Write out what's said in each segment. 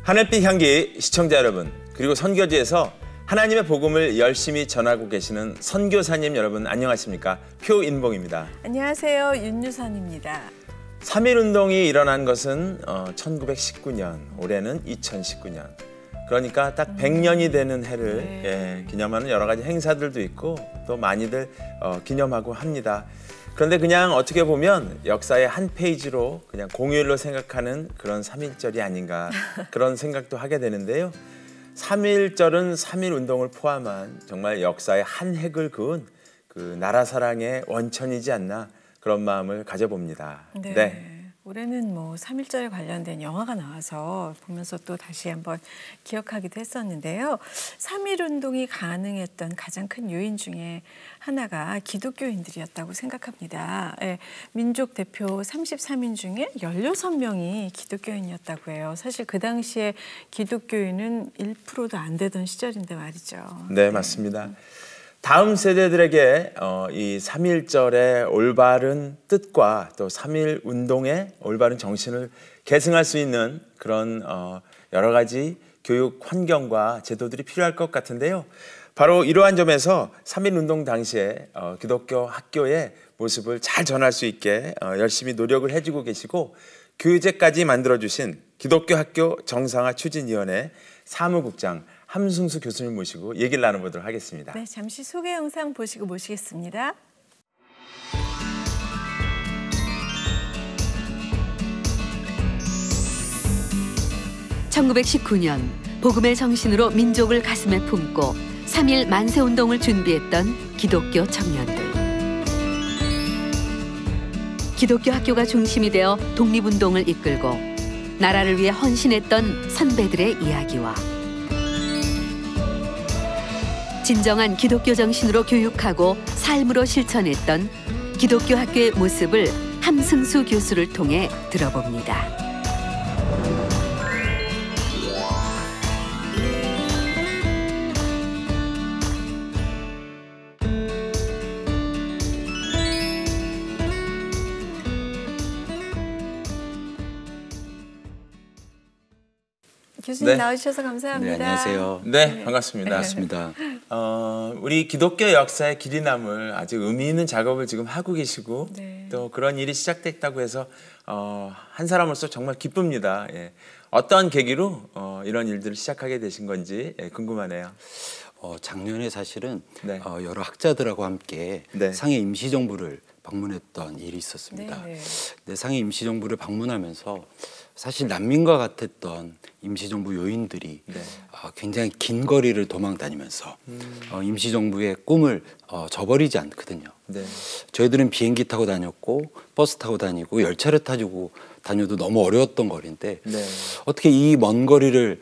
하늘빛 향기 시청자 여러분, 그리고 선교지에서 하나님의 복음을 열심히 전하고 계시는 선교사님 여러분 안녕하십니까? 표인봉입니다. 안녕하세요. 윤유선입니다. 3.1운동이 일어난 것은 1919년, 올해는 2019년. 그러니까 딱 100년이 되는 해를 기념하는 여러 가지 행사들도 있고 또 많이들 기념하고 합니다. 그런데 그냥 어떻게 보면 역사의 한 페이지로 그냥 공휴일로 생각하는 그런 3.1절이 아닌가 그런 생각도 하게 되는데요. 3.1절은 3.1운동을 포함한 정말 역사의 한 획을 그은 그 나라 사랑의 원천이지 않나 그런 마음을 가져봅니다. 네. 올해는 3.1절에 관련된 영화가 나와서 보면서 또 다시 한번 기억하기도 했었는데요. 3.1운동이 가능했던 가장 큰 요인 중에 하나가 기독교인들이었다고 생각합니다. 민족 대표 33인 중에 16명이 기독교인이었다고 해요. 사실 그 당시에 기독교인은 1%도 안 되던 시절인데 말이죠. 네, 맞습니다. 다음 세대들에게 이 3.1절의 올바른 뜻과 또 3.1운동의 올바른 정신을 계승할 수 있는 그런 여러 가지 교육 환경과 제도들이 필요할 것 같은데요. 바로 이러한 점에서 3.1운동 당시에 기독교 학교의 모습을 잘 전할 수 있게 열심히 노력을 해주고 계시고 교재까지 만들어주신 기독교 학교 정상화 추진위원회 사무국장 함승수 교수님 모시고 얘기를 나눠보도록 하겠습니다. 네, 잠시 소개 영상 보시고 모시겠습니다. (1919년) 복음의 정신으로 민족을 가슴에 품고 3.1 만세운동을 준비했던 기독교 청년들. 기독교 학교가 중심이 되어 독립운동을 이끌고 나라를 위해 헌신했던 선배들의 이야기와 진정한 기독교 정신으로 교육하고 삶으로 실천했던 기독교 학교의 모습을 함승수 교수를 통해 들어봅니다. 교수님 나와주셔서 감사합니다. 네, 안녕하세요. 네, 반갑습니다. 반갑습니다. 우리 기독교 역사의 길이 남을 아주 의미 있는 작업을 지금 하고 계시고 또 그런 일이 시작됐다고 해서 한 사람으로서 정말 기쁩니다. 어떠한 계기로 이런 일들을 시작하게 되신 건지 궁금하네요. 작년에 사실은 여러 학자들하고 함께 상해 임시정부를 방문했던 일이 있었습니다. 네, 상해 임시정부를 방문하면서 사실 난민과 같았던 임시정부 요인들이 굉장히 긴 거리를 도망 다니면서 임시정부의 꿈을 저버리지 않거든요. 저희들은 비행기 타고 다녔고 버스 타고 다니고 열차를 타고 다녀도 너무 어려웠던 거리인데 어떻게 이 먼 거리를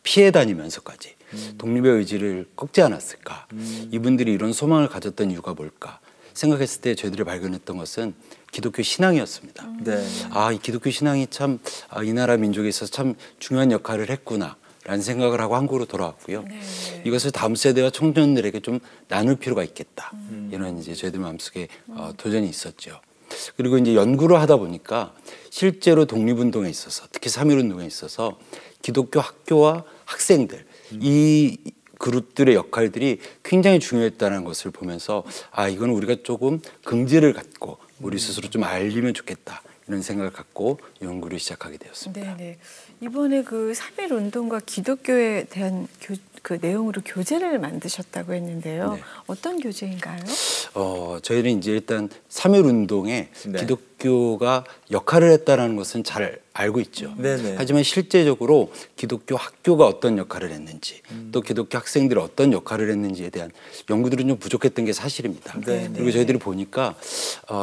피해 다니면서까지 독립의 의지를 꺾지 않았을까? 이분들이 이런 소망을 가졌던 이유가 뭘까? 생각했을 때 저희들이 발견했던 것은 기독교 신앙이었습니다. 이 기독교 신앙이 참 이 나라 민족에 있어서 참 중요한 역할을 했구나 라는 생각을 하고 한국으로 돌아왔고요. 이것을 다음 세대와 청년들에게 좀 나눌 필요가 있겠다. 이런 이제 저희들 마음속에 도전이 있었죠. 그리고 이제 연구를 하다 보니까 실제로 독립운동에 있어서 특히 3.1운동에 있어서 기독교 학교와 학생들 이 그룹들의 역할들이 굉장히 중요했다는 것을 보면서 이건 우리가 조금 긍지를 갖고 우리 스스로 좀 알리면 좋겠다 이런 생각을 갖고 연구를 시작하게 되었습니다. 이번에 그 3.1운동과 기독교에 대한 그 내용으로 교재를 만드셨다고 했는데요. 어떤 교재인가요? 저희는 이제 일단 3.1운동에 기독교가 역할을 했다는 것은 잘 알고 있죠. 하지만 실제적으로 기독교 학교가 어떤 역할을 했는지 또 기독교 학생들이 어떤 역할을 했는지에 대한 연구들은 좀 부족했던 게 사실입니다. 그리고 저희들이 보니까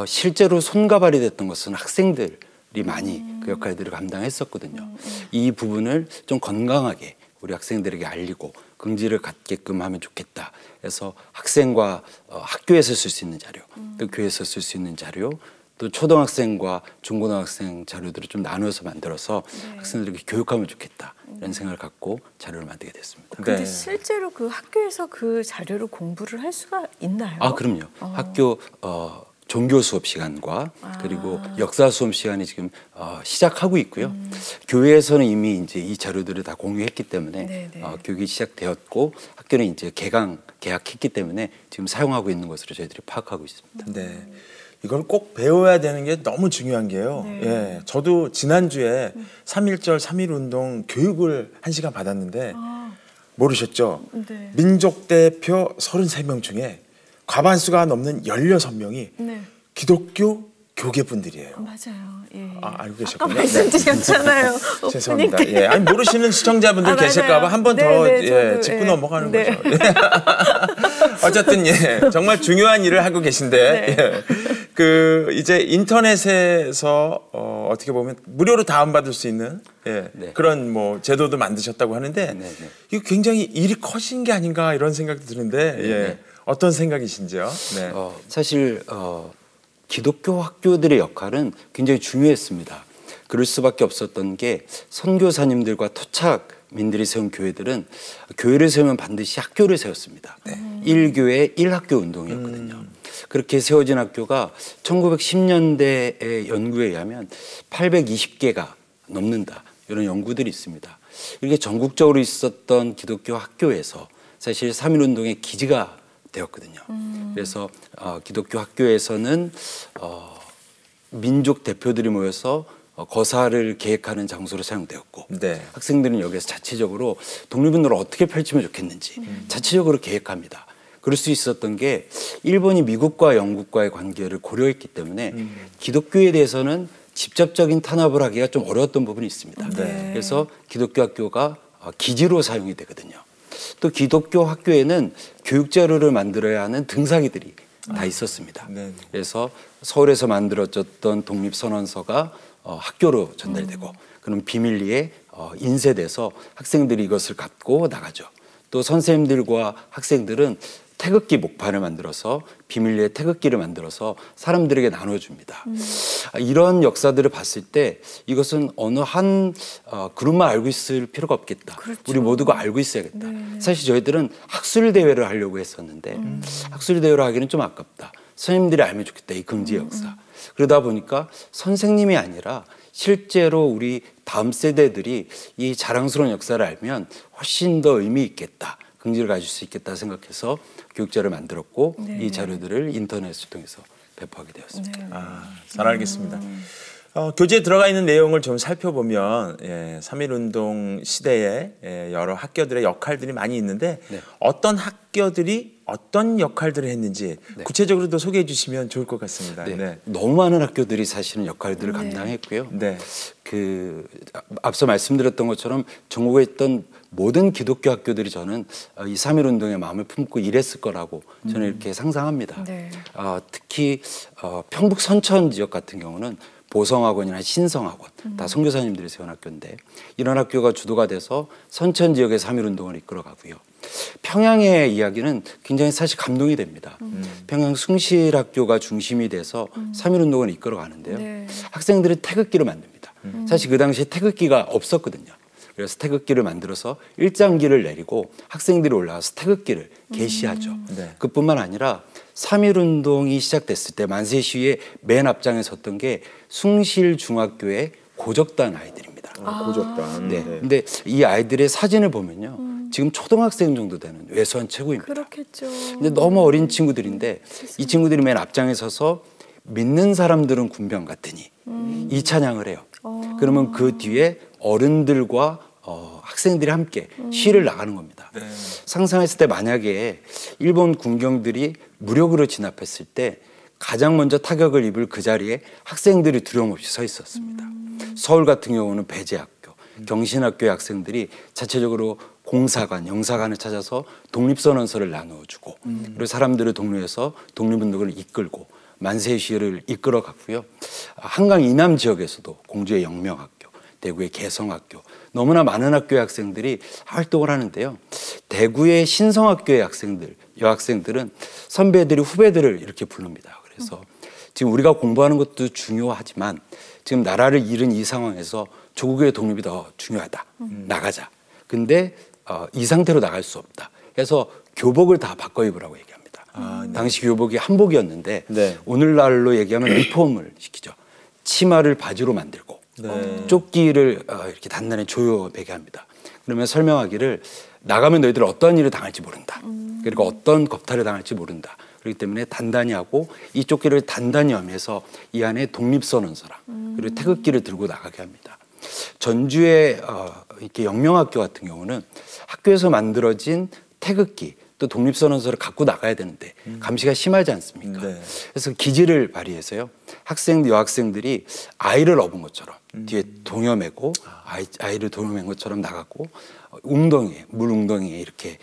실제로 손과 발이 됐던 것은 학생들이 많이 그 역할들을 감당했었거든요. 이 부분을 좀 건강하게 우리 학생들에게 알리고 긍지를 갖게끔 하면 좋겠다. 그래서 학생과 학교에서 쓸 수 있는 자료, 또 교회에서 쓸 수 있는 자료, 또 초등학생과 중고등학생 자료들을 좀 나누어서 만들어서 학생들에게 교육하면 좋겠다. 이런 생각을 갖고 자료를 만들게 됐습니다. 근데 실제로 그 학교에서 그 자료를 공부를 할 수가 있나요? 그럼요. 학교 종교 수업 시간과 그리고 역사 수업 시간이 지금 시작하고 있고요. 교회에서는 이미 이제 이 자료들을 다 공유했기 때문에 교육이 시작되었고 학교는 이제 개학했기 때문에 지금 사용하고 있는 것으로 저희들이 파악하고 있습니다. 네. 이걸 꼭 배워야 되는 게 너무 중요한 게요. 예, 저도 지난주에 3.1절 3.1운동 교육을 1시간 받았는데 모르셨죠? 네. 민족 대표 33명 중에 과반수가 넘는 16명이 기독교 교계분들이에요. 맞아요. 예. 알고 계셨군요. 아까 말씀드렸잖아요. 죄송합니다. 예, 아니 모르시는 시청자분들 계실까봐 한 번 더 짚고 넘어가는 거죠. 어쨌든 정말 중요한 일을 하고 계신데 이제 인터넷에서 어떻게 보면 무료로 다운받을 수 있는 그런 뭐 제도도 만드셨다고 하는데 이거 굉장히 일이 커진 게 아닌가 이런 생각도 드는데 어떤 생각이신지요? 네. 사실 기독교 학교들의 역할은 굉장히 중요했습니다. 그럴 수밖에 없었던 게 선교사님들과 토착민들이 세운 교회들은 교회를 세우면 반드시 학교를 세웠습니다. 1교회 1학교 운동이었거든요. 그렇게 세워진 학교가 1910년대의 연구에 의하면 820개가 넘는다. 이런 연구들이 있습니다. 이렇게 전국적으로 있었던 기독교 학교에서 사실 3.1운동의 기지가 되었거든요. 그래서 기독교 학교에서는 민족 대표들이 모여서 거사를 계획하는 장소로 사용되었고 학생들은 여기서 자체적으로 독립운동을 어떻게 펼치면 좋겠는지 자체적으로 계획합니다. 그럴 수 있었던 게 일본이 미국과 영국과의 관계를 고려했기 때문에 기독교에 대해서는 직접적인 탄압을 하기가 좀 어려웠던 부분이 있습니다. 그래서 기독교 학교가 기지로 사용이 되거든요. 또 기독교 학교에는 교육자료를 만들어야 하는 등사기들이 다 있었습니다. 그래서 서울에서 만들어졌던 독립선언서가 학교로 전달되고 그럼 비밀리에 인쇄돼서 학생들이 이것을 갖고 나가죠. 또 선생님들과 학생들은 태극기 목판을 만들어서 비밀리에 태극기를 만들어서 사람들에게 나눠줍니다. 이런 역사들을 봤을 때 이것은 어느 한 그룹만 알고 있을 필요가 없겠다. 우리 모두가 알고 있어야겠다. 사실 저희들은 학술대회를 하려고 했었는데 학술대회를 하기는 좀 아깝다. 선생님들이 알면 좋겠다. 이 금지의 역사. 그러다 보니까 선생님이 아니라 실제로 우리 다음 세대들이 이 자랑스러운 역사를 알면 훨씬 더 의미 있겠다. 긍지를 가질 수 있겠다 생각해서 교육자를 만들었고 이 자료들을 인터넷을 통해서 배포하게 되었습니다. 잘 알겠습니다. 교재에 들어가 있는 내용을 좀 살펴보면 3.1운동 시대에 여러 학교들의 역할들이 많이 있는데 어떤 학교들이 어떤 역할들을 했는지 구체적으로도 소개해 주시면 좋을 것 같습니다. 너무 많은 학교들이 사실은 역할들을 감당했고요. 앞서 말씀드렸던 것처럼 전국에 있던 모든 기독교 학교들이 저는 이 3.1운동의 마음을 품고 일했을 거라고 저는 이렇게 상상합니다. 특히 평북 선천 지역 같은 경우는 보성학원이나 신성학원 다 선교사님들이 세운 학교인데 이런 학교가 주도가 돼서 선천 지역의 3.1운동을 이끌어가고요. 평양의 이야기는 굉장히 사실 감동이 됩니다. 평양 숭실학교가 중심이 돼서 3.1운동을 이끌어가는데요. 학생들은 태극기를 만듭니다. 사실 그 당시에 태극기가 없었거든요. 그래서 태극기를 만들어서 일장기를 내리고 학생들이 올라와서 태극기를 게시하죠. 그뿐만 아니라 3.1운동이 시작됐을 때 만세 시위의 맨 앞장에 섰던 게 숭실중학교의 고적단 아이들입니다. 고적단. 근데 이 아이들의 사진을 보면요. 지금 초등학생 정도 되는 외소한 체구입니다. 그렇겠죠. 근데 너무 어린 친구들인데 이 친구들이 맨 앞장에 서서 믿는 사람들은 군병 같으니 이 찬양을 해요. 그러면 그 뒤에 어른들과 학생들이 함께 시위를 나가는 겁니다. 상상했을 때 만약에 일본 군경들이 무력으로 진압했을 때 가장 먼저 타격을 입을 그 자리에 학생들이 두려움 없이 서 있었습니다. 서울 같은 경우는 배재학교, 경신학교의 학생들이 자체적으로 공사관, 영사관을 찾아서 독립선언서를 나누어주고 그리고 사람들을 독려해서 독립운동을 이끌고 만세 시위를 이끌어갔고요. 한강 이남 지역에서도 공주의 영명학교, 대구의 개성학교 너무나 많은 학교의 학생들이 활동을 하는데요. 대구의 신성학교의 학생들, 여학생들은 선배들이 후배들을 이렇게 부릅니다. 그래서 지금 우리가 공부하는 것도 중요하지만 지금 나라를 잃은 이 상황에서 조국의 독립이 더 중요하다. 나가자. 근데 이 상태로 나갈 수 없다. 그래서 교복을 다 바꿔 입으라고 얘기합니다. 네. 당시 교복이 한복이었는데 네. 오늘날로 얘기하면 리폼을 시키죠. 치마를 바지로 만들고 조끼를 이렇게 단단히 조여매게 합니다. 그러면 설명하기를 나가면 너희들 어떤 일을 당할지 모른다. 그리고 어떤 겁탈을 당할지 모른다. 그렇기 때문에 단단히 하고 이 조끼를 단단히 여매서 이 안에 독립선언서랑 그리고 태극기를 들고 나가게 합니다. 전주의 이렇게 영명학교 같은 경우는 학교에서 만들어진 태극기 또 독립선언서를 갖고 나가야 되는데 감시가 심하지 않습니까? 네. 그래서 기지를 발휘해서요. 여학생들이 아이를 업은 것처럼 뒤에 동여매고 아이를 동여맨 것처럼 나가고 물 웅덩이에 이렇게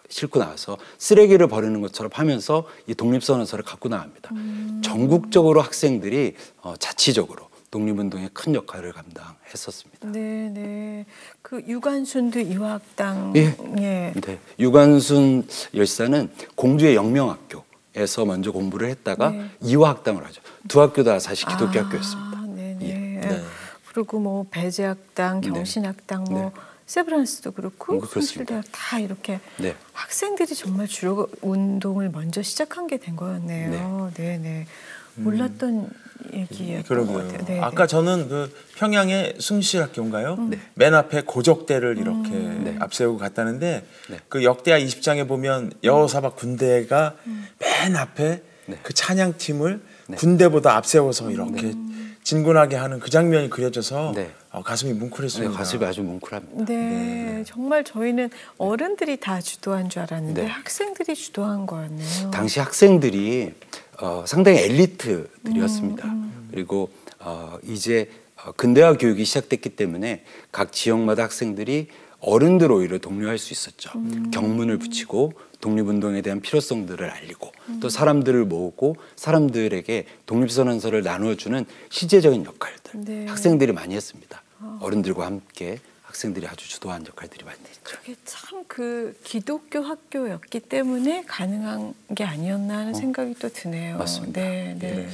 싣고 나와서 쓰레기를 버리는 것처럼 하면서 이 독립선언서를 갖고 나갑니다. 전국적으로 학생들이 자치적으로 독립운동에 큰 역할을 감당했었습니다. 네. 그 유관순도 이화학당. 예. 네. 유관순 열사는 공주의 영명학교에서 먼저 공부를 했다가 이화학당을 하죠. 두 학교 다 사실 기독교 학교였습니다. 네. 그리고 뭐 배제학당, 경신학당, 세브란스도 그렇고 순실대학 다 이렇게 학생들이 정말 주로 운동을 먼저 시작한 게 된 거였네요. 네. 몰랐던 얘기였던 것 같아요. 네, 아까 저는 그 평양의 숭실학교인가요? 맨 앞에 고적대를 이렇게 앞세우고 갔다는데 그 역대하 20장에 보면 여호사박 군대가 맨 앞에 그 찬양팀을 군대보다 앞세워서 이렇게 진군하게 하는 그 장면이 그려져서 가슴이 뭉클했습니다. 가슴이 아주 뭉클합니다. 네, 정말 저희는 어른들이 다 주도한 줄 알았는데 학생들이 주도한 거였네요. 당시 학생들이 상당히 엘리트들이었습니다. 그리고 이제 근대화 교육이 시작됐기 때문에 각 지역마다 학생들이 어른들 오히려 독려할 수 있었죠. 경문을 붙이고 독립운동에 대한 필요성들을 알리고 또 사람들을 모으고 사람들에게 독립선언서를 나누어주는 실제적인 역할들 학생들이 많이 했습니다. 어른들과 함께 학생들이 아주 주도한 역할들이 많이 했죠. 그게 참 그 기독교 학교였기 때문에 가능한 게 아니었나 하는 생각이 또 드네요. 맞습니다. 네.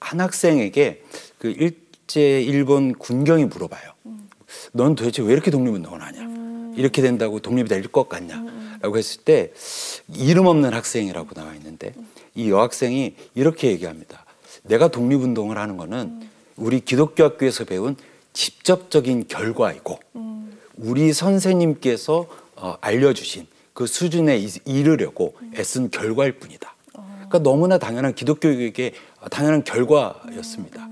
한 학생에게 그 일제 일본 군경이 물어봐요. 넌 도대체 왜 이렇게 독립운동을 하냐? 이렇게 된다고 독립이 될 것 같냐? 라고 했을 때 이름 없는 학생이라고 나와 있는데 이 여학생이 이렇게 얘기합니다. 내가 독립운동을 하는 거는 우리 기독교 학교에서 배운 직접적인 결과이고 우리 선생님께서 알려주신 그 수준에 이르려고 애쓴 결과일 뿐이다. 그러니까 너무나 당연한 기독교 교육의 당연한 결과였습니다.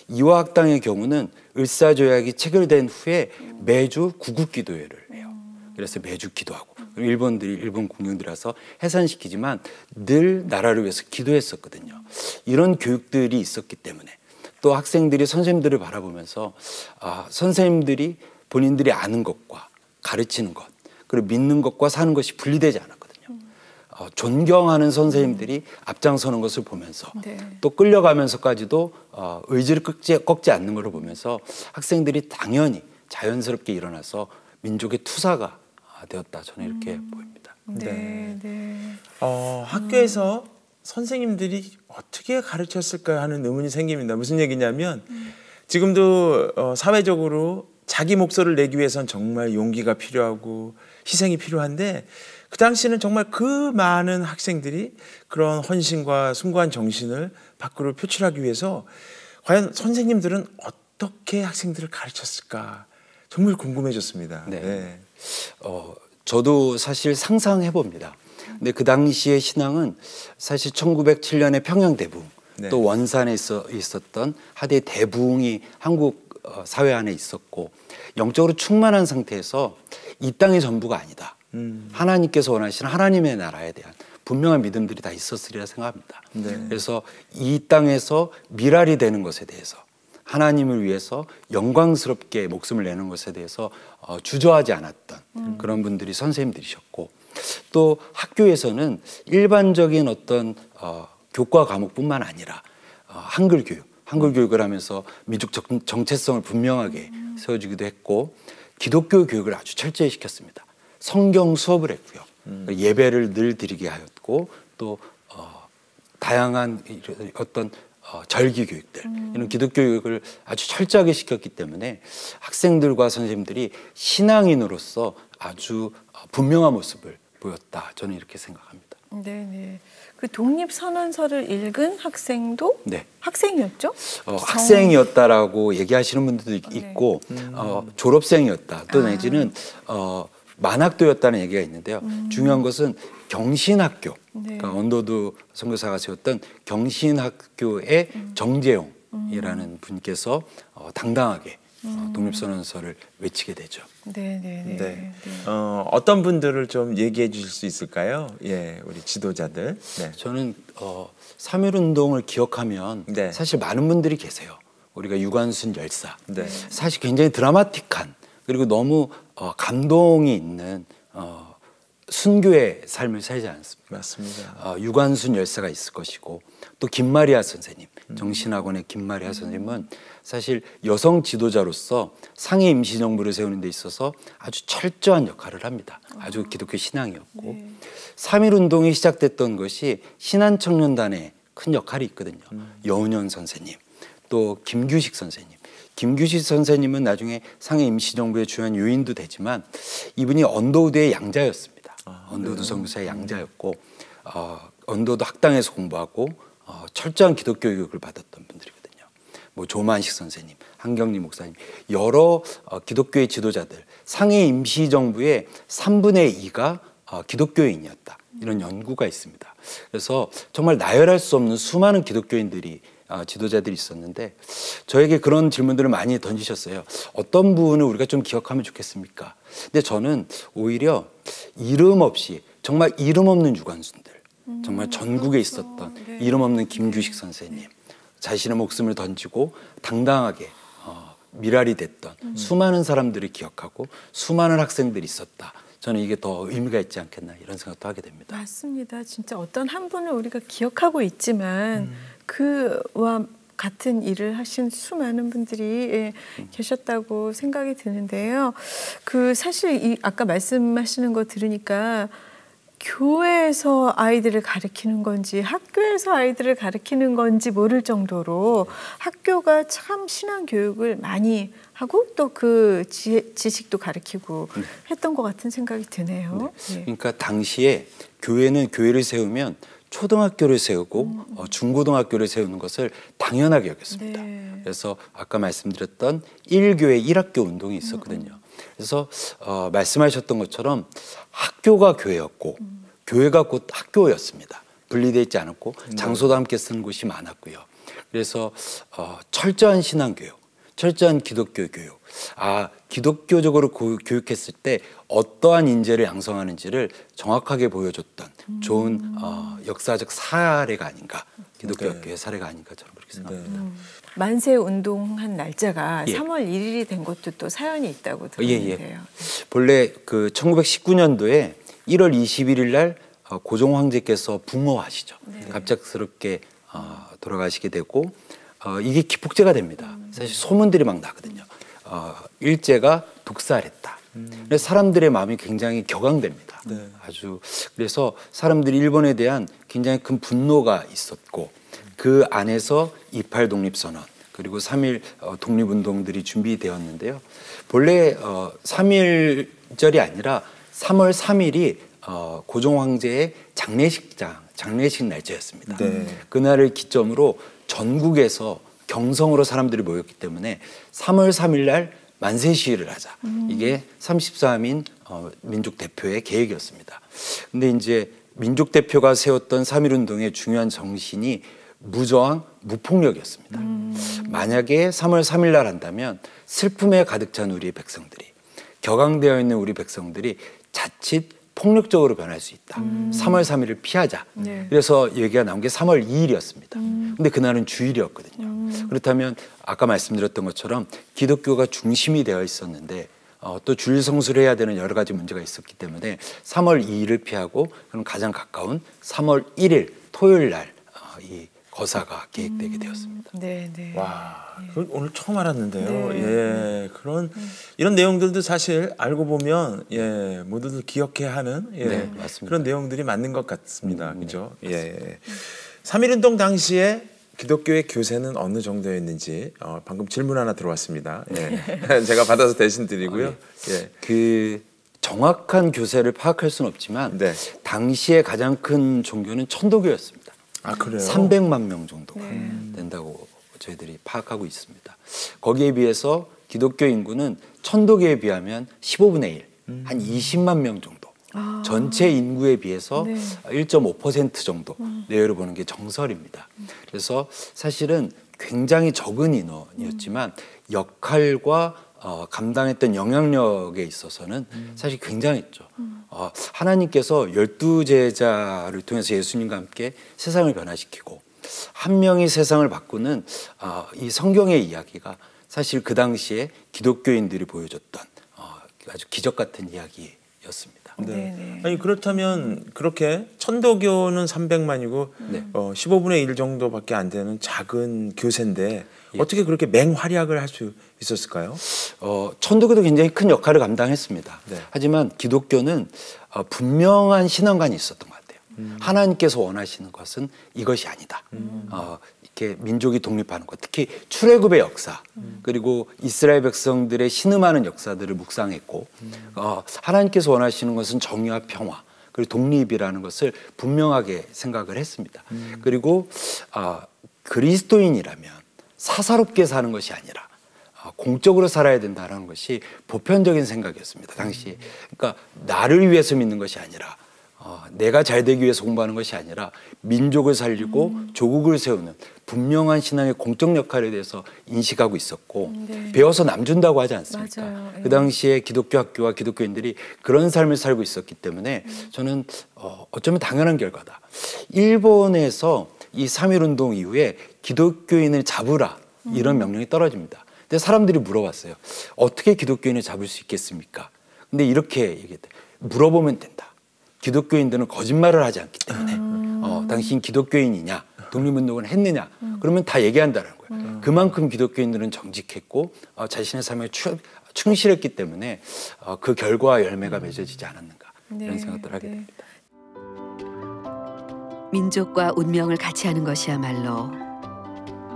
이화학당의 경우는 을사조약이 체결된 후에 매주 구국기도회를 해요. 그래서 매주 기도하고 일본 공룡들이 와서 해산시키지만 늘 나라를 위해서 기도했었거든요. 이런 교육들이 있었기 때문에 또 학생들이 선생님들을 바라보면서 선생님들이 본인들이 아는 것과 가르치는 것 그리고 믿는 것과 사는 것이 분리되지 않았거든요. 존경하는 선생님들이 앞장서는 것을 보면서 네. 또 끌려가면서까지도 의지를 꺾지 않는 것을 보면서 학생들이 당연히 자연스럽게 일어나서 민족의 투사가 되었다. 저는 이렇게 보입니다. 네. 네. 학교에서 선생님들이 어떻게 가르쳤을까 하는 의문이 생깁니다. 무슨 얘기냐면 지금도 사회적으로 자기 목소리를 내기 위해서는 정말 용기가 필요하고 희생이 필요한데 그 당시에는 정말 그 많은 학생들이 그런 헌신과 숭고한 정신을 밖으로 표출하기 위해서 과연 선생님들은 어떻게 학생들을 가르쳤을까 정말 궁금해졌습니다. 네. 네. 저도 사실 상상해 봅니다. 근데 그 당시의 신앙은 사실 1907년에 평양 대붕 네. 또 원산에 있었던 하대의 대붕이 한국 사회 안에 있었고 영적으로 충만한 상태에서 이 땅의 전부가 아니다. 하나님께서 원하시는 하나님의 나라에 대한 분명한 믿음들이 다 있었으리라 생각합니다. 네. 그래서 이 땅에서 미랄이 되는 것에 대해서 하나님을 위해서 영광스럽게 목숨을 내는 것에 대해서 주저하지 않았던 그런 분들이 선생님들이셨고 또 학교에서는 일반적인 어떤 교과 과목뿐만 아니라 한글 교육을 하면서 민족 정체성을 분명하게 세워주기도 했고 기독교 교육을 아주 철저히 시켰습니다. 성경 수업을 했고요. 예배를 늘 드리게 하였고 또 다양한 어떤 절기 교육들 이런 기독교 교육을 아주 철저하게 시켰기 때문에 학생들과 선생님들이 신앙인으로서 아주 분명한 모습을 보였다. 저는 이렇게 생각합니다. 네네. 그 독립선언서를 읽은 학생도 네. 학생이었죠? 학생이었다라고 얘기하시는 분들도 있고 졸업생이었다. 또 내지는 만학도였다는 얘기가 있는데요. 중요한 것은 경신학교, 네. 그러니까 언더드 선교사가 세웠던 경신학교의 정재용이라는 분께서 당당하게 독립선언서를 외치게 되죠. 네네네. 네. 어떤 분들을 좀 얘기해 주실 수 있을까요? 예, 우리 지도자들. 네. 저는 3.1운동을 기억하면 네. 사실 많은 분들이 계세요. 우리가 유관순 열사. 네. 사실 굉장히 드라마틱한 그리고 너무 감동이 있는 순교의 삶을 살지 않습니다. 맞습니다. 유관순 열사가 있을 것이고 또 김마리아 선생님, 정신학원의 김마리아 선생님은 사실 여성 지도자로서 상해 임시정부를 세우는 데 있어서 아주 철저한 역할을 합니다. 아주 기독교 신앙이었고 네. 3.1운동이 시작됐던 것이 신한청년단에 큰 역할이 있거든요. 여운현 선생님, 또 김규식 선생님. 김규식 선생님은 나중에 상해 임시정부의 주요한 요인도 되지만 이분이 언더우드의 양자였습니다. 언더우드 선교사의 양자였고 언더우드 학당에서 공부하고 철저한 기독교 교육을 받았던 분들이거든요. 뭐 조만식 선생님, 한경리 목사님, 여러 기독교의 지도자들, 상해 임시정부의 3분의 2가 기독교인이었다. 이런 연구가 있습니다. 그래서 정말 나열할 수 없는 수많은 기독교인들이 지도자들이 있었는데 저에게 그런 질문들을 많이 던지셨어요. 어떤 부분을 우리가 좀 기억하면 좋겠습니까? 근데 저는 오히려 이름 없이 정말 이름 없는 유관순들, 정말 전국에 있었던 네. 이름 없는 김규식 선생님, 자신의 목숨을 던지고 당당하게 미랄이 됐던 수많은 사람들을 기억하고 수많은 학생들이 있었다. 저는 이게 더 의미가 있지 않겠나 이런 생각도 하게 됩니다. 맞습니다. 진짜 어떤 한 분을 우리가 기억하고 있지만 그와 같은 일을 하신 수많은 분들이 계셨다고 생각이 드는데요. 그 사실 아까 말씀하시는 거 들으니까 교회에서 아이들을 가르치는 건지 학교에서 아이들을 가르치는 건지 모를 정도로 학교가 참 신앙 교육을 많이 하고 또 그 지식도 가르치고 했던 것 같은 생각이 드네요. 네. 그러니까 당시에 교회는 교회를 세우면 초등학교를 세우고 중고등학교를 세우는 것을 당연하게 여겼습니다. 네. 그래서 아까 말씀드렸던 1교회 1학교 운동이 있었거든요. 그래서 말씀하셨던 것처럼 학교가 교회였고 교회가 곧 학교였습니다. 분리되어 있지 않았고 장소도 함께 쓰는 곳이 많았고요. 그래서 철저한 신앙교육, 철저한 기독교 교육, 기독교적으로 교육했을 때 어떠한 인재를 양성하는지를 정확하게 보여줬던 좋은 역사적 사례가 아닌가, 기독교 학교의 사례가 아닌가 저는 그렇게 생각합니다. 만세 운동한 날짜가 3월 1일이 된 것도 또 사연이 있다고 들었는데요. 본래 그 1919년도에 1월 21일 날 고종 황제께서 붕어하시죠. 갑작스럽게 돌아가시게 되고 이게 기폭제가 됩니다. 사실 소문들이 막 나거든요. 일제가 독살했다. 그래서 사람들의 마음이 굉장히 격앙됩니다. 아주 그래서 사람들이 일본에 대한 굉장히 큰 분노가 있었고 그 안에서 28 독립선언 그리고 3.1 독립운동들이 준비되었는데요. 본래 3.1절이 아니라 3월 3일이 고종 황제의 장례식 날짜였습니다. 그날을 기점으로 전국에서 경성으로 사람들이 모였기 때문에 3월 3일 날 만세 시위를 하자. 이게 33인 민족 대표의 계획이었습니다. 근데 이제 민족 대표가 세웠던 3.1 운동의 중요한 정신이 무저항, 무폭력이었습니다. 만약에 3월 3일 날 한다면 슬픔에 가득 찬 우리의 백성들이, 격앙되어 있는 우리 백성들이 자칫 폭력적으로 변할 수 있다. 3월 3일을 피하자. 그래서 얘기가 나온 게 3월 2일이었습니다. 근데 그날은 주일이었거든요. 그렇다면 아까 말씀드렸던 것처럼 기독교가 중심이 되어 있었는데 또 주일 성수를 해야 되는 여러 가지 문제가 있었기 때문에 3월 2일을 피하고 그럼 가장 가까운 3월 1일 토요일 날 이 거사가 계획되게 되었습니다. 와, 그걸 오늘 처음 알았는데요. 그런 이런 내용들도 사실 알고 보면 모두들 기억해야 하는 그런 내용들이 맞는 것 같습니다. 그죠? 3.1 운동 당시에 기독교의 교세는 어느 정도였는지 방금 질문 하나 들어왔습니다. 제가 받아서 대신 드리고요. 그 정확한 교세를 파악할 수는 없지만 당시에 가장 큰 종교는 천도교였습니다. 그래요? 300만 명 정도가 된다고 저희들이 파악하고 있습니다. 거기에 비해서 기독교 인구는 천도교에 비하면 15분의 1, 한 20만 명 정도. 전체 인구에 비해서 1.5% 정도 내외로 보는 게 정설입니다. 그래서 사실은 굉장히 적은 인원이었지만 역할과 감당했던 영향력에 있어서는 사실 굉장했죠. 하나님께서 12제자를 통해서 예수님과 함께 세상을 변화시키고 한 명이 세상을 바꾸는 이 성경의 이야기가 사실 그 당시에 기독교인들이 보여줬던 아주 기적 같은 이야기였습니다. 아니 그렇다면 그렇게 천도교는 300만이고 15분의 1 정도밖에 안 되는 작은 교세인데 어떻게 그렇게 맹활약을 할 수 있었을까요? 천도교도 굉장히 큰 역할을 감당했습니다. 하지만 기독교는 분명한 신앙관이 있었던 것 같아요. 하나님께서 원하시는 것은 이것이 아니다. 이렇게 민족이 독립하는 것, 특히 출애굽의 역사, 그리고 이스라엘 백성들의 신음하는 역사들을 묵상했고 하나님께서 원하시는 것은 정의와 평화, 그리고 독립이라는 것을 분명하게 생각을 했습니다. 그리고 그리스도인이라면 사사롭게 사는 것이 아니라 공적으로 살아야 된다는 것이 보편적인 생각이었습니다. 당시. 그러니까 나를 위해서 믿는 것이 아니라 내가 잘 되기 위해서 공부하는 것이 아니라 민족을 살리고 조국을 세우는 분명한 신앙의 공적 역할에 대해서 인식하고 있었고 배워서 남준다고 하지 않습니까? 그 당시에 기독교 학교와 기독교인들이 그런 삶을 살고 있었기 때문에 저는 어쩌면 당연한 결과다. 일본에서 이 3.1 운동 이후에 기독교인을 잡으라 이런 명령이 떨어집니다. 근데 사람들이 물어봤어요. 어떻게 기독교인을 잡을 수 있겠습니까? 근데 이렇게 얘기했대. 물어보면 된다. 기독교인들은 거짓말을 하지 않기 때문에 당신 기독교인이냐 독립운동을 했느냐 그러면 다 얘기한다는 거예요. 그만큼 기독교인들은 정직했고 자신의 삶에 충실했기 때문에 그 결과와 열매가 맺어지지 않았는가 이런 생각들을 하게 됩니다. 민족과 운명을 같이 하는 것이야말로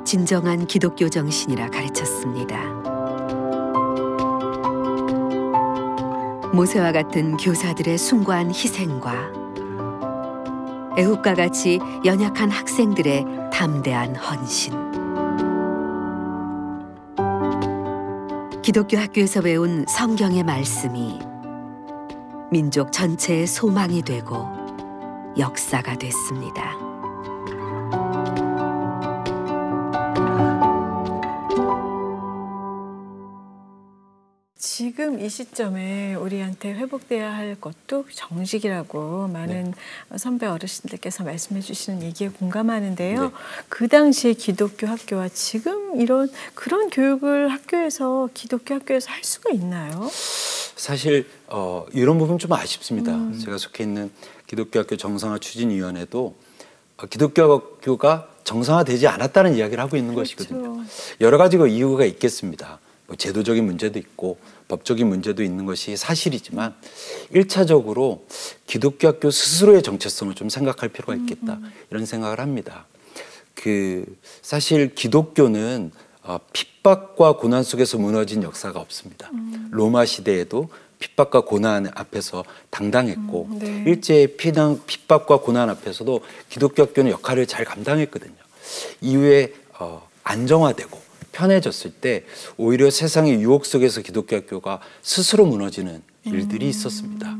진정한 기독교 정신이라 가르쳤습니다. 모세와 같은 교사들의 숭고한 희생과 애굽과 같이 연약한 학생들의 담대한 헌신. 기독교 학교에서 배운 성경의 말씀이 민족 전체의 소망이 되고 역사가 됐습니다. 지금 이 시점에 우리한테 회복돼야 할 것도 정직이라고 많은 선배 어르신들께서 말씀해 주시는 얘기에 공감하는데요. 그 당시에 기독교 학교와 지금 그런 교육을 기독교 학교에서 할 수가 있나요? 사실 이런 부분 좀 아쉽습니다. 제가 속해 있는 기독교 학교 정상화 추진위원회도 기독교 학교가 정상화되지 않았다는 이야기를 하고 있는 것이거든요. 여러 가지 이유가 있겠습니다. 뭐 제도적인 문제도 있고 법적인 문제도 있는 것이 사실이지만 1차적으로 기독교 학교 스스로의 정체성을 좀 생각할 필요가 있겠다 이런 생각을 합니다. 사실 기독교는 핍박과 고난 속에서 무너진 역사가 없습니다. 로마 시대에도 핍박과 고난 앞에서 당당했고 일제의 핍박과 고난 앞에서도 기독교 학교는 역할을 잘 감당했거든요. 이후에 안정화되고 편해졌을 때 오히려 세상의 유혹 속에서 기독교 학교가 스스로 무너지는 일들이 있었습니다.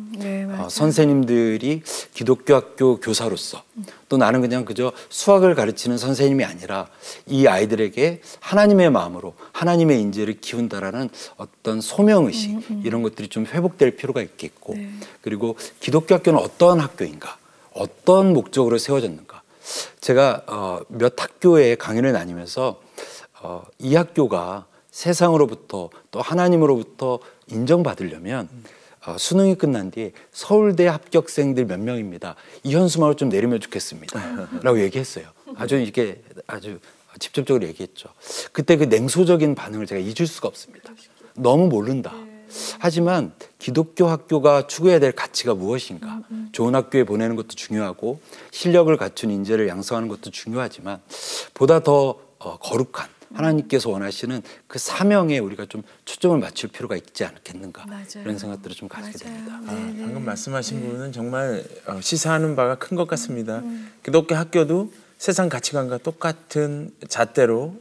선생님들이 기독교 학교 교사로서 또 나는 그냥 그저 수학을 가르치는 선생님이 아니라 이 아이들에게 하나님의 마음으로 하나님의 인재를 키운다라는 어떤 소명의식 이런 것들이 좀 회복될 필요가 있겠고 그리고 기독교 학교는 어떠한 학교인가 어떤 목적으로 세워졌는가 제가 몇 학교에 강연을 다니면서 이 학교가 세상으로부터 또 하나님으로부터 인정받으려면 수능이 끝난 뒤에 서울대 합격생들 몇 명입니다. 이 현수막을 좀 내리면 좋겠습니다. 라고 얘기했어요. 아주 직접적으로 얘기했죠. 그때 그 냉소적인 반응을 제가 잊을 수가 없습니다. 너무 모른다. 하지만 기독교 학교가 추구해야 될 가치가 무엇인가? 좋은 학교에 보내는 것도 중요하고 실력을 갖춘 인재를 양성하는 것도 중요하지만 보다 더 거룩한 하나님께서 원하시는 그 사명에 우리가 좀 초점을 맞출 필요가 있지 않겠는가 이런 생각들을 좀 가지게 됩니다. 방금 말씀하신 부분은 정말 시사하는 바가 큰 것 같습니다. 기독교 학교도 세상 가치관과 똑같은 잣대로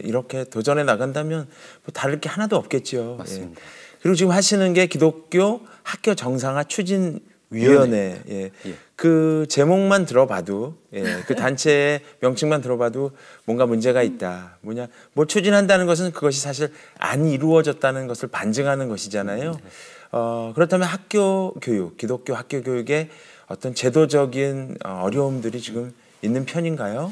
이렇게 도전해 나간다면 뭐 다를 게 하나도 없겠죠. 맞습니다. 그리고 지금 하시는 게 기독교 학교 정상화 추진위원회. 그 제목만 들어봐도 그 단체의 명칭만 들어봐도 뭔가 문제가 있다. 뭘 추진한다는 것은 그것이 사실 안 이루어졌다는 것을 반증하는 것이잖아요. 그렇다면 학교 교육, 기독교 학교 교육에 어떤 제도적인 어려움들이 지금 있는 편인가요?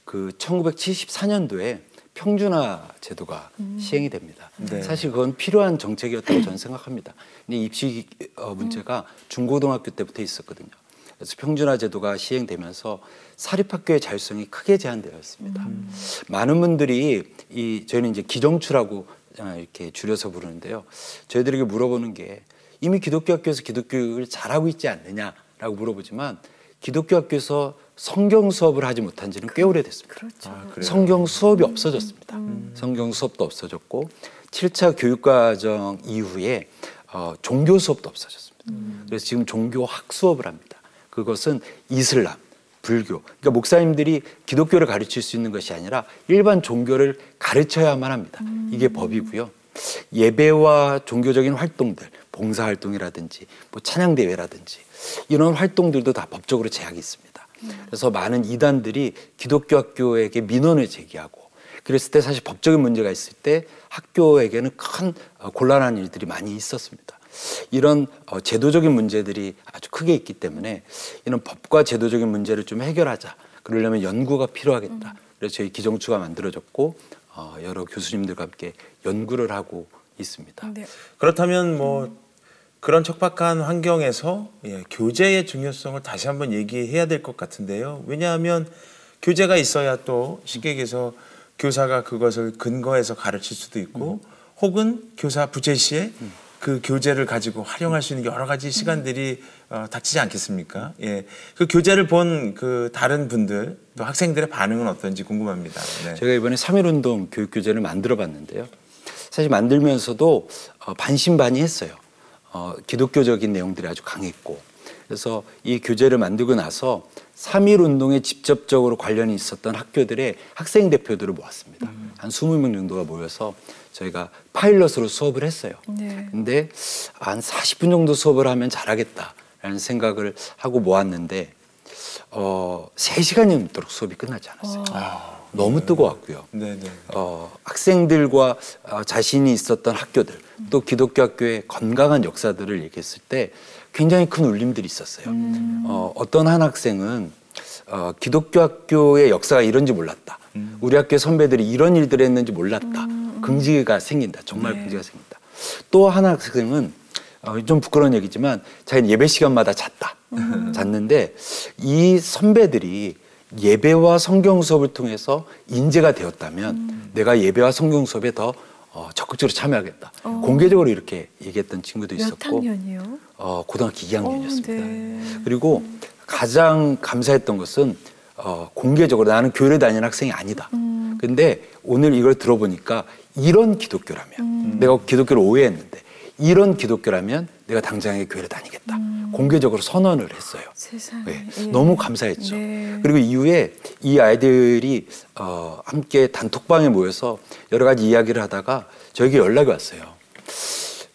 1974년도에 평준화 제도가 시행이 됩니다. 사실 그건 필요한 정책이었다고 저는 생각합니다. 근데 입시 문제가 중고등학교 때부터 있었거든요. 그래서 평준화 제도가 시행되면서 사립학교의 자율성이 크게 제한되었습니다. 많은 분들이 저희는 이제 기정추라고 이렇게 줄여서 부르는데요. 저희들에게 물어보는 게 이미 기독교 학교에서 기독교육을 잘하고 있지 않느냐라고 물어보지만 기독교 학교에서 성경 수업을 하지 못한 지는 꽤 오래됐습니다. 성경 수업이 없어졌습니다. 성경 수업도 없어졌고 7차 교육과정 이후에 종교 수업도 없어졌습니다. 그래서 지금 종교학 수업을 합니다. 그것은 이슬람, 불교. 그러니까 목사님들이 기독교를 가르칠 수 있는 것이 아니라 일반 종교를 가르쳐야만 합니다. 이게 법이고요. 예배와 종교적인 활동들, 봉사활동이라든지 뭐 찬양대회라든지 이런 활동들도 다 법적으로 제약이 있습니다. 그래서 많은 이단들이 기독교 학교에게 민원을 제기하고 그랬을 때 사실 법적인 문제가 있을 때 학교에게는 큰 곤란한 일들이 많이 있었습니다. 이런 제도적인 문제들이 아주 크게 있기 때문에 이런 법과 제도적인 문제를 좀 해결하자. 그러려면 연구가 필요하겠다. 그래서 저희 기정추가 만들어졌고 여러 교수님들과 함께 연구를 하고 있습니다. 그렇다면 뭐 그런 척박한 환경에서 교재의 중요성을 다시 한번 얘기해야 될 것 같은데요. 왜냐하면 교재가 있어야 또 쉽게 얘기해서 교사가 그것을 근거해서 가르칠 수도 있고 혹은 교사 부재 시에 그 교재를 가지고 활용할 수 있는 여러 가지 시간들이 닥치지 않겠습니까? 예, 그 교재를 본 그 다른 분들 또 학생들의 반응은 어떤지 궁금합니다. 네. 제가 이번에 3.1운동 교육 교재를 만들어봤는데요. 사실 만들면서도 반신반의했어요. 기독교적인 내용들이 아주 강했고, 그래서 이 교재를 만들고 나서 3.1운동에 직접적으로 관련이 있었던 학교들의 학생 대표들을 모았습니다. 한 20명 정도가 모여서 저희가 파일럿으로 수업을 했어요. 네. 근데 한 40분 정도 수업을 하면 잘하겠다라는 생각을 하고 모았는데 3시간이 넘도록 수업이 끝나지 않았어요. 너무 뜨거웠고요. 학생들과 자신이 있었던 학교들, 또 기독교 학교의 건강한 역사들을 얘기했을 때 굉장히 큰 울림들이 있었어요. 어떤 한 학생은 기독교 학교의 역사가 이런지 몰랐다. 우리 학교 선배들이 이런 일들을 했는지 몰랐다. 긍지가 생긴다. 정말 긍지가 생긴다. 또 한 학생은 좀 부끄러운 얘기지만 자기는 예배 시간마다 잤다. 잤는데 이 선배들이 예배와 성경 수업을 통해서 인재가 되었다면 내가 예배와 성경 수업에 더 적극적으로 참여하겠다. 공개적으로 이렇게 얘기했던 친구도 있었고. 몇 학년이요? 고등학교 2학년이었습니다. 네. 그리고 가장 감사했던 것은 공개적으로 나는 교회를 다니는 학생이 아니다. 근데 오늘 이걸 들어보니까 이런 기독교라면 내가 기독교를 오해했는데 이런 기독교라면 내가 당장에 교회를 다니겠다. 공개적으로 선언을 했어요. 세상에. 네. 예. 너무 감사했죠. 네. 그리고 이후에 이 아이들이 함께 단톡방에 모여서 여러 가지 이야기를 하다가 저에게 연락이 왔어요.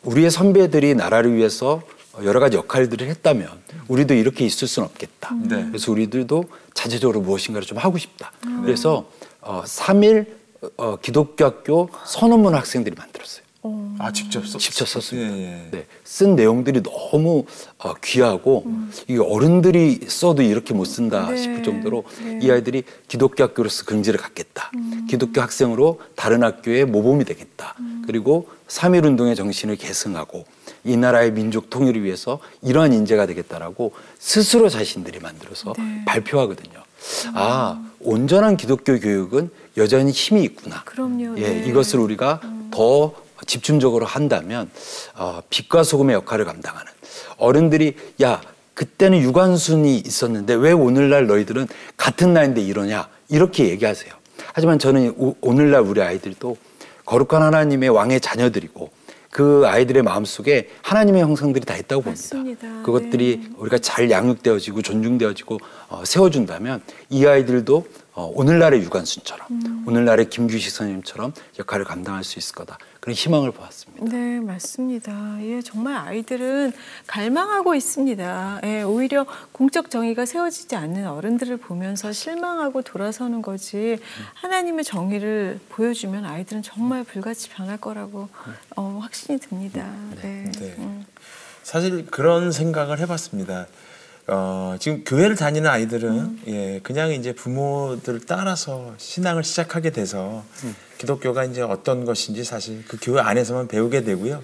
우리의 선배들이 나라를 위해서 여러 가지 역할들을 했다면 우리도 이렇게 있을 수는 없겠다. 그래서 우리들도 자체적으로 무엇인가를 좀 하고 싶다. 그래서 3.1 기독교 학교 선언문 학생들이 만들었어요. 직접 썼습니다. 예. 네, 쓴 내용들이 너무 귀하고 이게 어른들이 써도 이렇게 못 쓴다 싶을 정도로 이 아이들이 기독교 학교로서 긍지를 갖겠다. 기독교 학생으로 다른 학교의 모범이 되겠다. 그리고 3.1운동의 정신을 계승하고 이 나라의 민족 통일을 위해서 이러한 인재가 되겠다라고 스스로 자신들이 만들어서 발표하거든요. 온전한 기독교 교육은 여전히 힘이 있구나. 그럼요. 예, 이것을 우리가 더 집중적으로 한다면 빛과 소금의 역할을 감당하는 어른들이 야 그때는 유관순이 있었는데 왜 오늘날 너희들은 같은 나이인데 이러냐 이렇게 얘기하세요. 하지만 저는 오늘날 우리 아이들도 거룩한 하나님의 왕의 자녀들이고 그 아이들의 마음속에 하나님의 형상들이 다 있다고 봅니다. 맞습니다. 그것들이 우리가 잘 양육되어지고 존중되어지고 세워준다면 이 아이들도 오늘날의 유관순처럼 오늘날의 김규식 선생님처럼 역할을 감당할 수 있을 거다. 그런 희망을 보았습니다. 네, 맞습니다. 예, 정말 아이들은 갈망하고 있습니다. 예, 오히려 공적 정의가 세워지지 않는 어른들을 보면서 실망하고 돌아서는 거지 하나님의 정의를 보여주면 아이들은 정말 불같이 변할 거라고 확신이 듭니다. 네. 사실 그런 생각을 해봤습니다. 지금 교회를 다니는 아이들은 그냥 이제 부모들 따라서 신앙을 시작하게 돼서 기독교가 이제 어떤 것인지 사실 그 교회 안에서만 배우게 되고요.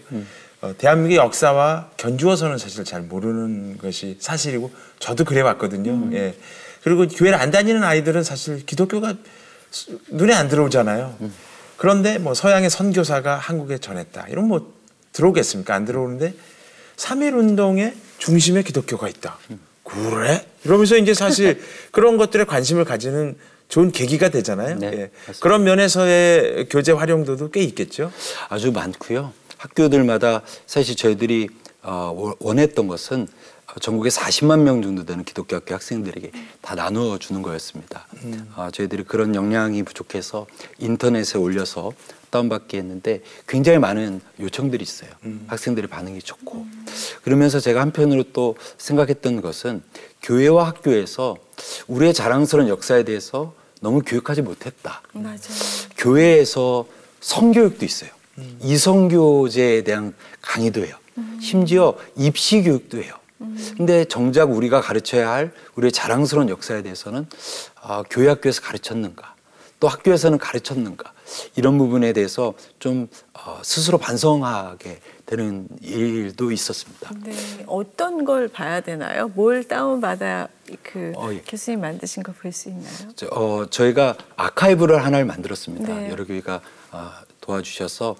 대한민국의 역사와 견주어서는 사실 잘 모르는 것이 사실이고 저도 그래왔거든요. 예. 그리고 교회를 안 다니는 아이들은 사실 기독교가 눈에 안 들어오잖아요. 그런데 뭐 서양의 선교사가 한국에 전했다. 이런 뭐 들어오겠습니까? 안 들어오는데 3.1운동의 중심에 기독교가 있다. 그래? 이러면서 이제 사실 그런 것들에 관심을 가지는 좋은 계기가 되잖아요. 네, 예. 그런 면에서의 교재 활용도도 꽤 있겠죠? 아주 많고요. 학교들마다 사실 저희들이 원했던 것은 전국에 40만 명 정도 되는 기독교 학교 학생들에게 다 나누어 주는 거였습니다. 저희들이 그런 역량이 부족해서 인터넷에 올려서 다운받게 했는데 굉장히 많은 요청들이 있어요. 학생들의 반응이 좋고. 그러면서 제가 한편으로 또 생각했던 것은 교회와 학교에서 우리의 자랑스러운 역사에 대해서 너무 교육하지 못했다. 맞아요. 교회에서 성교육도 있어요. 이성교제에 대한 강의도 해요. 심지어 입시 교육도 해요. 근데 정작 우리가 가르쳐야 할 우리의 자랑스러운 역사에 대해서는 교회 학교에서 가르쳤는가, 또 학교에서는 가르쳤는가, 이런 부분에 대해서 좀 스스로 반성하게 되는 일도 있었습니다. 네, 어떤 걸 봐야 되나요? 뭘 다운받아 교수님 만드신 거 볼 수 있나요? 저희가 아카이브를 하나를 만들었습니다. 네. 여러 교회가 도와주셔서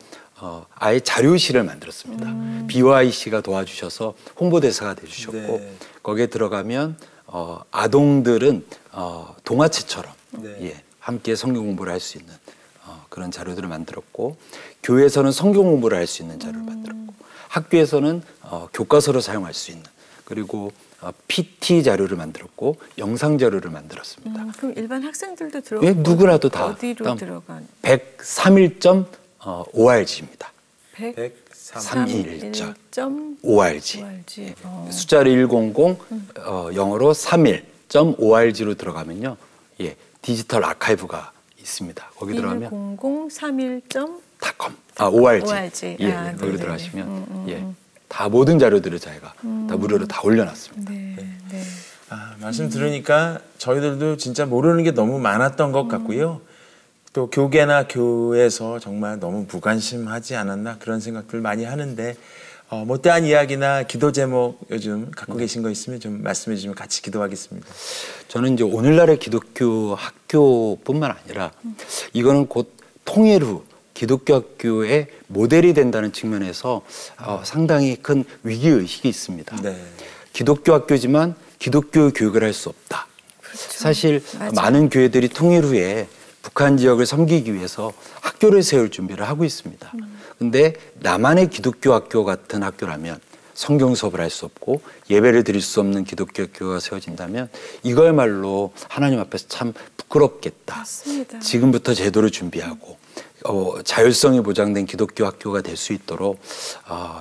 아예 자료실을 만들었습니다. BYC가 도와주셔서 홍보대사가 돼주셨고 네. 거기에 들어가면 아동들은 동화책처럼 네. 예, 함께 성경 공부를 할 수 있는 그런 자료들을 만들었고 교회에서는 성경 공부를 할 수 있는 자료를 만들었고 학교에서는 교과서로 사용할 수 있는 그리고 PT 자료를 만들었고 영상 자료를 만들었습니다. 그럼 일반 학생들도 들어가고 예, 누구라도 다 어디로 들어간? 131.org입니다. 131.org. 예. 숫자를 100 영어로 31.org로 들어가면요. 예, 디지털 아카이브가 있습니다. 거기 들어가면 1031.com org. 예, 거기로 들어가시면 예. 다 모든 자료들을 저희가 다 무료로 다 올려놨습니다. 네, 네. 말씀 들으니까 저희들도 진짜 모르는 게 너무 많았던 것 같고요. 또 교계나 교회에서 정말 너무 무관심하지 않았나 그런 생각들 많이 하는데 못다한 이야기나 기도 제목 요즘 갖고 계신 거 있으면 좀 말씀해 주시면 같이 기도하겠습니다. 저는 이제 오늘날의 기독교 학교뿐만 아니라 이거는 곧 통일 후 기독교 학교의 모델이 된다는 측면에서 상당히 큰 위기의식이 있습니다. 네. 기독교 학교지만 기독교 교육을 할 수 없다. 그렇죠. 사실 맞아. 많은 교회들이 통일 후에 북한 지역을 섬기기 위해서 학교를 세울 준비를 하고 있습니다. 근데 나만의 기독교 학교 같은 학교라면 성경 수업을 할 수 없고 예배를 드릴 수 없는 기독교 학교가 세워진다면 이거야말로 하나님 앞에서 참 부끄럽겠다. 맞습니다. 지금부터 제도를 준비하고 자율성이 보장된 기독교 학교가 될 수 있도록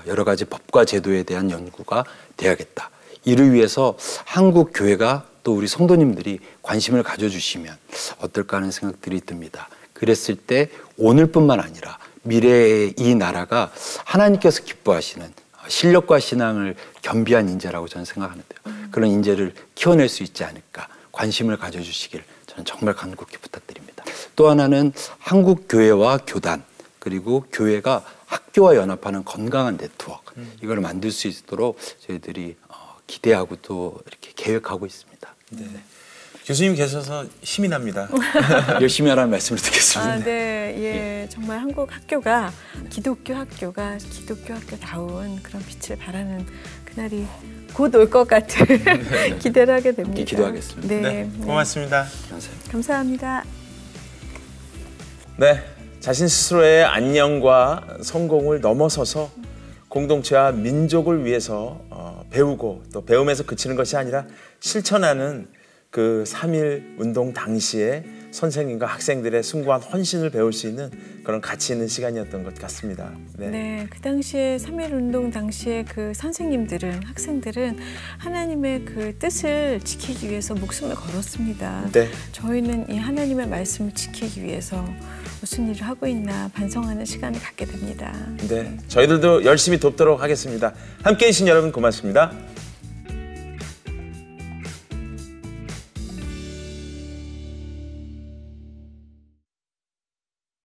여러 가지 법과 제도에 대한 연구가 돼야겠다. 이를 위해서 한국 교회가 또 우리 성도님들이 관심을 가져주시면 어떨까 하는 생각들이 듭니다. 그랬을 때 오늘뿐만 아니라 미래의 이 나라가 하나님께서 기뻐하시는 실력과 신앙을 겸비한 인재라고 저는 생각하는데요. 그런 인재를 키워낼 수 있지 않을까 관심을 가져주시길 저는 정말 간곡히 부탁드립니다. 또 하나는 한국 교회와 교단 그리고 교회가 학교와 연합하는 건강한 네트워크 이걸 만들 수 있도록 저희들이 기대하고 또 이렇게 계획하고 있습니다. 네. 교수님 계셔서 힘이 납니다. 열심히 하라는 말씀을 듣겠습니다. 네, 예, 정말 한국 학교가 기독교 학교다운 그런 빛을 발하는 그날이 곧 올 것 같은 기대를 하게 됩니다. 기도하겠습니다. 네, 고맙습니다. 감사합니다. 네, 자신 스스로의 안녕과 성공을 넘어서서 공동체와 민족을 위해서 배우고 또 배움에서 그치는 것이 아니라 실천하는 그 3.1 운동 당시에 선생님과 학생들의 숭고한 헌신을 배울 수 있는 그런 가치 있는 시간이었던 것 같습니다. 네, 그 당시에 3.1 운동 당시에 그 선생님들은 학생들은 하나님의 그 뜻을 지키기 위해서 목숨을 걸었습니다. 네. 저희는 이 하나님의 말씀을 지키기 위해서 무슨 일을 하고 있나 반성하는 시간을 갖게 됩니다. 네, 저희들도 열심히 돕도록 하겠습니다. 함께해 주신 여러분 고맙습니다.